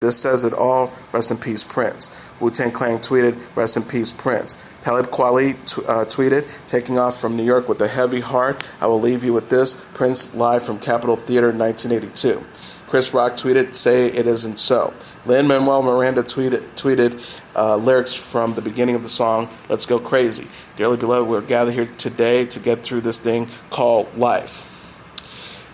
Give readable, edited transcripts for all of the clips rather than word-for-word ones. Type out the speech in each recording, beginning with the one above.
This says it all. Rest in peace, Prince. Wu-Tang Clan tweeted, rest in peace, Prince. Talib Kweli tweeted, taking off from New York with a heavy heart. I will leave you with this. Prince live from Capitol Theater 1982. Chris Rock tweeted, say it isn't so. Lin-Manuel Miranda tweeted lyrics from the beginning of the song, Let's Go Crazy. Dearly beloved, we're gathered here today to get through this thing called life.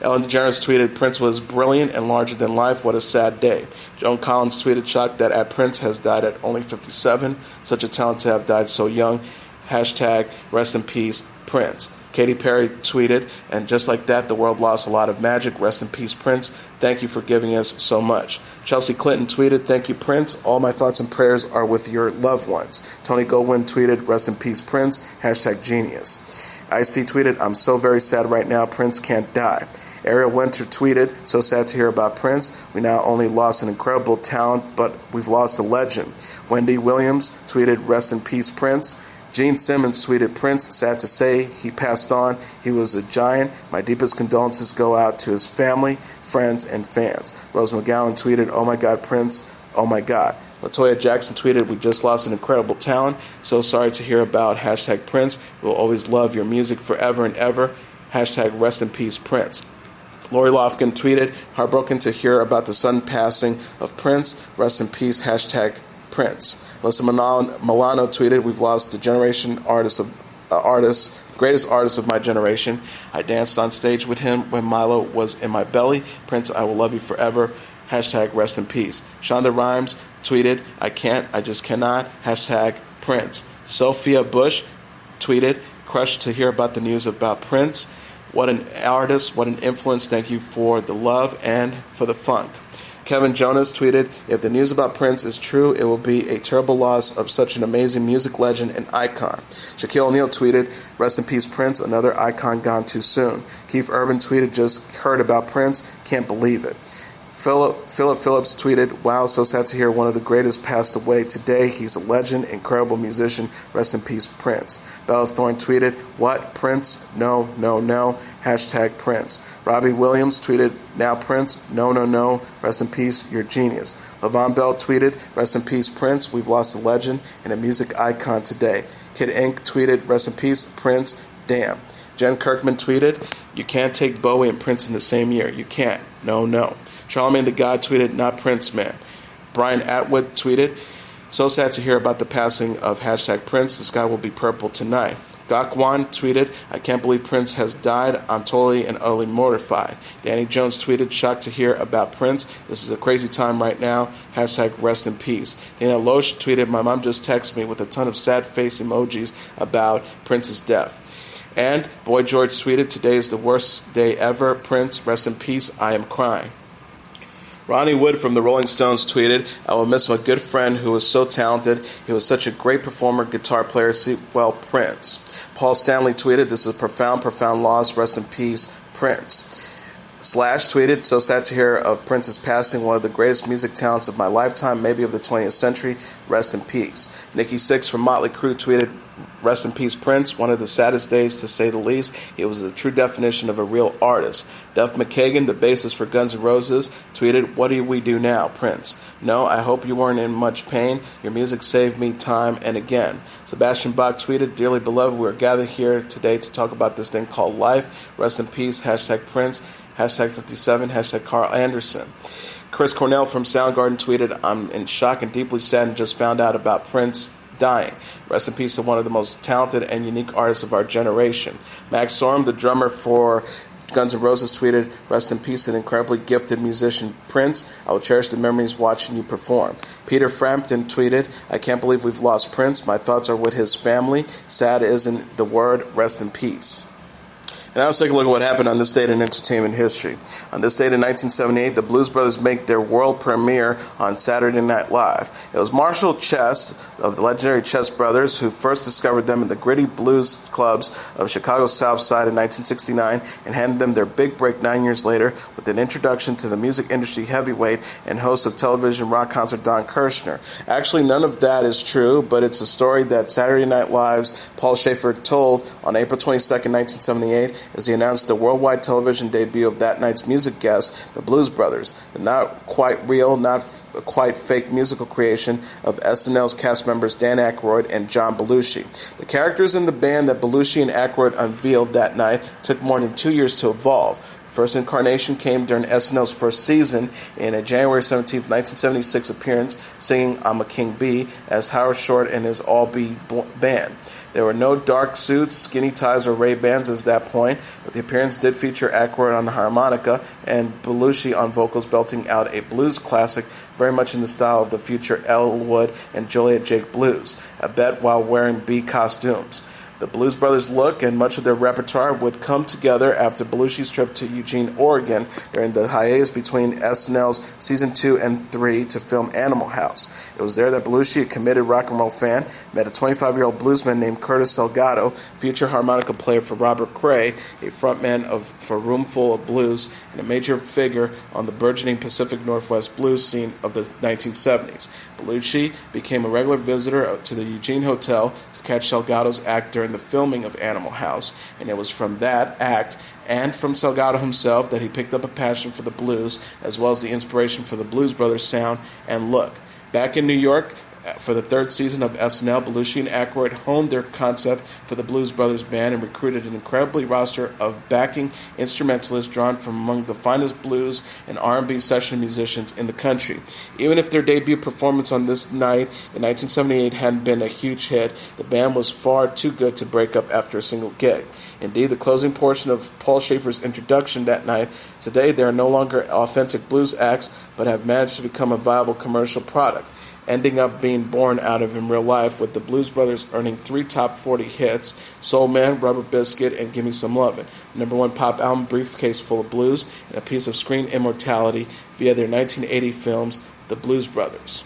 Ellen DeGeneres tweeted, Prince was brilliant and larger than life. What a sad day. Joan Collins tweeted, shocked that Prince has died at only 57. Such a talent to have died so young. Hashtag rest in peace, Prince. Katy Perry tweeted, and just like that, the world lost a lot of magic. Rest in peace, Prince. Thank you for giving us so much. Chelsea Clinton tweeted, thank you, Prince. All my thoughts and prayers are with your loved ones. Tony Goldwyn tweeted, rest in peace, Prince. Hashtag genius. IC tweeted, I'm so very sad right now. Prince can't die. Ariel Winter tweeted, so sad to hear about Prince. We not only lost an incredible talent, but we've lost a legend. Wendy Williams tweeted, rest in peace, Prince. Gene Simmons tweeted, Prince, sad to say, he passed on. He was a giant. My deepest condolences go out to his family, friends, and fans. Rose McGowan tweeted, oh my God, Prince, oh my God. Latoya Jackson tweeted, we just lost an incredible talent. So sorry to hear about. Hashtag Prince. We'll always love your music forever and ever. Hashtag rest in peace, Prince. Lori Lofgren tweeted, heartbroken to hear about the sudden passing of Prince. Rest in peace, hashtag Prince. Alyssa Milano tweeted, we've lost the greatest artist of my generation. I danced on stage with him when Melo was in my belly. Prince, I will love you forever. Hashtag rest in peace. Shonda Rhimes tweeted, I can't, I just cannot. Hashtag Prince. Sophia Bush tweeted, crushed to hear about the news about Prince. What an artist, what an influence. Thank you for the love and for the funk. Kevin Jonas tweeted, if the news about Prince is true, it will be a terrible loss of such an amazing music legend and icon. Shaquille O'Neal tweeted, rest in peace, Prince, another icon gone too soon. Keith Urban tweeted, just heard about Prince, can't believe it. Philip Phillips tweeted, wow, so sad to hear one of the greatest passed away today. He's a legend, incredible musician. Rest in peace, Prince. Bella Thorne tweeted, what, Prince? No, no, no. Hashtag Prince. Robbie Williams tweeted, now Prince? No, no, no. Rest in peace, you're genius. LaVon Bell tweeted, rest in peace, Prince. We've lost a legend and a music icon today. Kid Ink tweeted, rest in peace, Prince. Damn. Jen Kirkman tweeted, you can't take Bowie and Prince in the same year. You can't. No, no. Charlamagne the God tweeted, not Prince, man. Brian Atwood tweeted, so sad to hear about the passing of hashtag Prince. The sky will be purple tonight. Gakwan tweeted, I can't believe Prince has died. I'm totally and utterly mortified. Danny Jones tweeted, shocked to hear about Prince. This is a crazy time right now. Hashtag rest in peace. Dana Loesch tweeted, my mom just texted me with a ton of sad face emojis about Prince's death. And Boy George tweeted, today is the worst day ever. Prince, rest in peace. I am crying. Ronnie Wood from the Rolling Stones tweeted, I will miss my good friend who was so talented. He was such a great performer, guitar player. See, well, Prince. Paul Stanley tweeted, this is a profound, profound loss. Rest in peace, Prince. Slash tweeted, so sad to hear of Prince's passing, one of the greatest music talents of my lifetime, maybe of the 20th century. Rest in peace. Nikki Sixx from Motley Crue tweeted, rest in peace, Prince. One of the saddest days, to say the least. He was the true definition of a real artist. Duff McKagan, the bassist for Guns N' Roses, tweeted, what do we do now, Prince? No, I hope you weren't in much pain. Your music saved me time and again. Sebastian Bach tweeted, dearly beloved, we are gathered here today to talk about this thing called life. Rest in peace, hashtag Prince, hashtag 57, hashtag Carl Anderson. Chris Cornell from Soundgarden tweeted, I'm in shock and deeply sad and just found out about Prince dying. Rest in peace to one of the most talented and unique artists of our generation. Max Storm, the drummer for Guns N' Roses, tweeted, rest in peace, an incredibly gifted musician, Prince. I will cherish the memories watching you perform. Peter Frampton tweeted, I can't believe we've lost Prince. My thoughts are with his family. Sad isn't the word. Rest in peace. And now let's take a look at what happened on this date in entertainment history. On this date in 1978, the Blues Brothers make their world premiere on Saturday Night Live. It was Marshall Chess of the legendary Chess Brothers who first discovered them in the gritty blues clubs of Chicago's South Side in 1969 and handed them their big break 9 years later with an introduction to the music industry heavyweight and host of television rock concert Don Kirshner. Actually, none of that is true, but it's a story that Saturday Night Live's Paul Schaefer told on April 22nd, 1978, as he announced the worldwide television debut of that night's music guests, the Blues Brothers. The not quite real, not a quite fake musical creation of SNL's cast members Dan Aykroyd and John Belushi. The characters in the band that Belushi and Aykroyd unveiled that night took more than 2 years to evolve. First incarnation came during SNL's first season in a January 17, 1976 appearance singing I'm a King Bee as Howard Short and his all-B band. There were no dark suits, skinny ties, or Ray-Bans at that point, but the appearance did feature Aykroyd on the harmonica and Belushi on vocals belting out a blues classic very much in the style of the future Elwood and Joliet Jake blues, a bet while wearing bee costumes. The Blues Brothers look and much of their repertoire would come together after Belushi's trip to Eugene, Oregon during the hiatus between SNL's Season 2 and 3 to film Animal House. It was there that Belushi, a committed rock and roll fan, met a 25-year-old bluesman named Curtis Salgado, future harmonica player for Robert Cray, a frontman for Roomful of Blues, and a major figure on the burgeoning Pacific Northwest blues scene of the 1970s. Belushi became a regular visitor to the Eugene Hotel to catch Salgado's act during the filming of Animal House, and it was from that act and from Salgado himself that he picked up a passion for the blues, as well as the inspiration for the Blues Brothers sound and look. Back in New York, for the third season of SNL, Belushi and Aykroyd honed their concept for the Blues Brothers band and recruited an incredibly roster of backing instrumentalists drawn from among the finest blues and R&B session musicians in the country. Even if their debut performance on this night in 1978 hadn't been a huge hit, the band was far too good to break up after a single gig. Indeed, the closing portion of Paul Schaefer's introduction that night, today they are no longer authentic blues acts, but have managed to become a viable commercial product, ending up being born out of in real life, with the Blues Brothers earning 3 top 40 hits, Soul Man, Rubber Biscuit, and Gimme Some Lovin', #1 pop album, Briefcase Full of Blues, and a piece of screen immortality via their 1980 films, The Blues Brothers.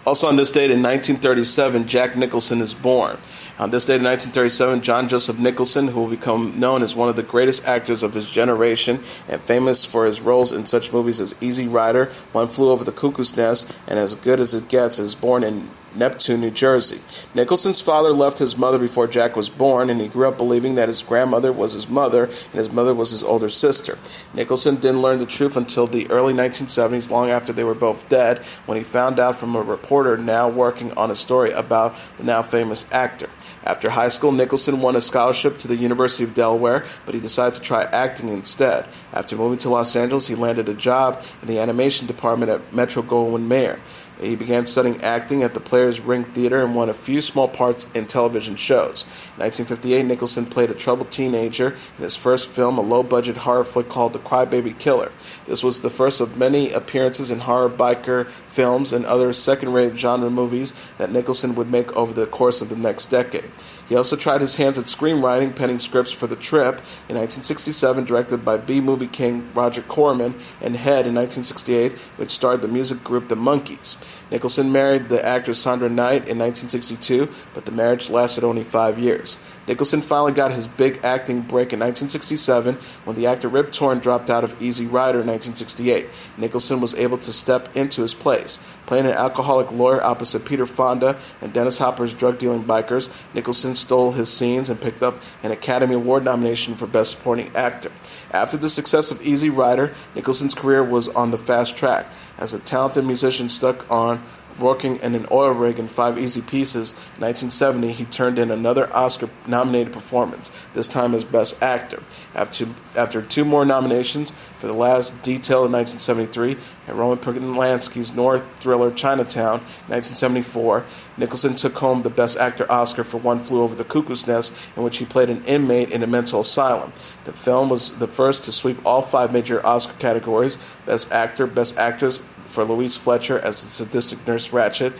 Also on this date in 1937, Jack Nicholson is born. On this date in 1937, John Joseph Nicholson, who will become known as one of the greatest actors of his generation and famous for his roles in such movies as Easy Rider, One Flew Over the Cuckoo's Nest, and As Good as It Gets, is born in Neptune, New Jersey. Nicholson's father left his mother before Jack was born, and he grew up believing that his grandmother was his mother and his mother was his older sister. Nicholson didn't learn the truth until the early 1970s, long after they were both dead, when he found out from a reporter now working on a story about the now famous actor. After high school, Nicholson won a scholarship to the University of Delaware, but he decided to try acting instead. After moving to Los Angeles, he landed a job in the animation department at Metro-Goldwyn-Mayer. He began studying acting at the Players Ring Theater and won a few small parts in television shows. In 1958, Nicholson played a troubled teenager in his first film, a low-budget horror flick called The Crybaby Killer. This was the first of many appearances in horror biker films and other second-rate genre movies that Nicholson would make over the course of the next decade. He also tried his hands at screenwriting, penning scripts for The Trip in 1967, directed by B-movie king Roger Corman, and Head in 1968, which starred the music group The Monkees. Nicholson married the actress Sandra Knight in 1962, but the marriage lasted only 5 years. Nicholson finally got his big acting break in 1967 when the actor Rip Torn dropped out of Easy Rider in 1968. Nicholson was able to step into his place. Playing an alcoholic lawyer opposite Peter Fonda and Dennis Hopper's drug-dealing bikers, Nicholson stole his scenes and picked up an Academy Award nomination for Best Supporting Actor. After the success of Easy Rider, Nicholson's career was on the fast track. As a talented musician stuck on working in an oil rig in 5 Easy Pieces in 1970, he turned in another Oscar-nominated performance, this time as Best Actor. After 2 more nominations for The Last Detail in 1973 and Roman Polanski's noir thriller Chinatown in 1974, Nicholson took home the Best Actor Oscar for One Flew Over the Cuckoo's Nest, in which he played an inmate in a mental asylum. The film was the first to sweep all 5 major Oscar categories: Best Actor, Best Actress for Louise Fletcher as the sadistic Nurse Ratched,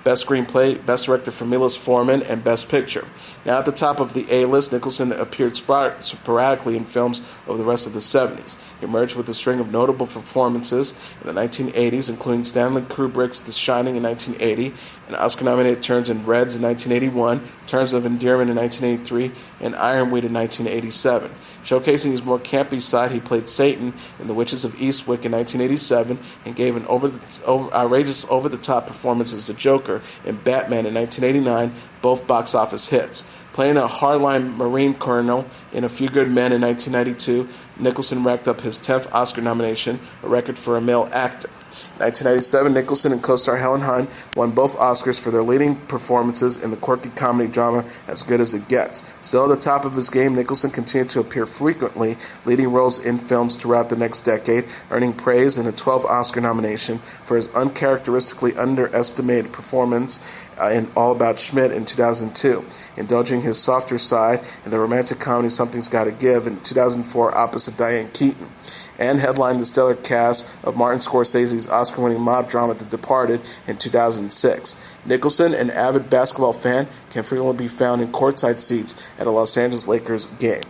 Best Screenplay, Best Director for Milos Forman, and Best Picture. Now at the top of the A-list, Nicholson appeared sporadically in films over the rest of the 70s. He emerged with a string of notable performances in the 1980s, including Stanley Kubrick's The Shining in 1980, and Oscar-nominated turns in Reds in 1981, Terms of Endearment in 1983, and Ironweed in 1987. Showcasing his more campy side, he played Satan in The Witches of Eastwick in 1987 and gave an outrageous over-the-top performance as the Joker in Batman in 1989, both box office hits. Playing a hardline Marine colonel in A Few Good Men in 1992, Nicholson racked up his 10th Oscar nomination, a record for a male actor. 1997, Nicholson and co-star Helen Hunt won both Oscars for their leading performances in the quirky comedy drama As Good as It Gets. Still at the top of his game, Nicholson continued to appear frequently, leading roles in films throughout the next decade, earning praise and a 12th Oscar nomination for his uncharacteristically underestimated performance in All About Schmidt in 2002, indulging his softer side in the romantic comedy Something's Gotta Give in 2004 opposite Diane Keaton, and headlined the stellar cast of Martin Scorsese's Oscar-winning mob drama The Departed in 2006. Nicholson, an avid basketball fan, can frequently be found in courtside seats at a Los Angeles Lakers game.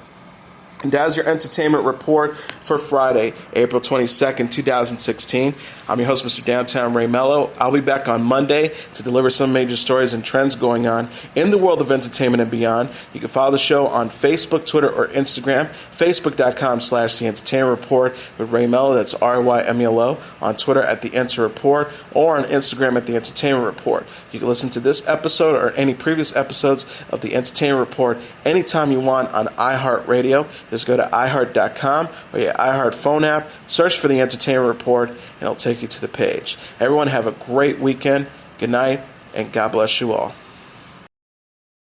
And that is your entertainment report for Friday, April 22nd, 2016. I'm your host, Mr. Downtown Ray Melo. I'll be back on Monday to deliver some major stories and trends going on in the world of entertainment and beyond. You can follow the show on Facebook, Twitter, or Instagram. Facebook.com/The Entertainment Report with Ray Melo. That's RYMELO. On Twitter at The Enter Report, or on Instagram at The Entertainment Report. You can listen to this episode or any previous episodes of The Entertainment Report anytime you want on iHeartRadio. Just go to iHeart.com or your iHeart phone app, search for The Entertainment Report, and it'll take you to the page. Everyone have a great weekend. Good night, and God bless you all.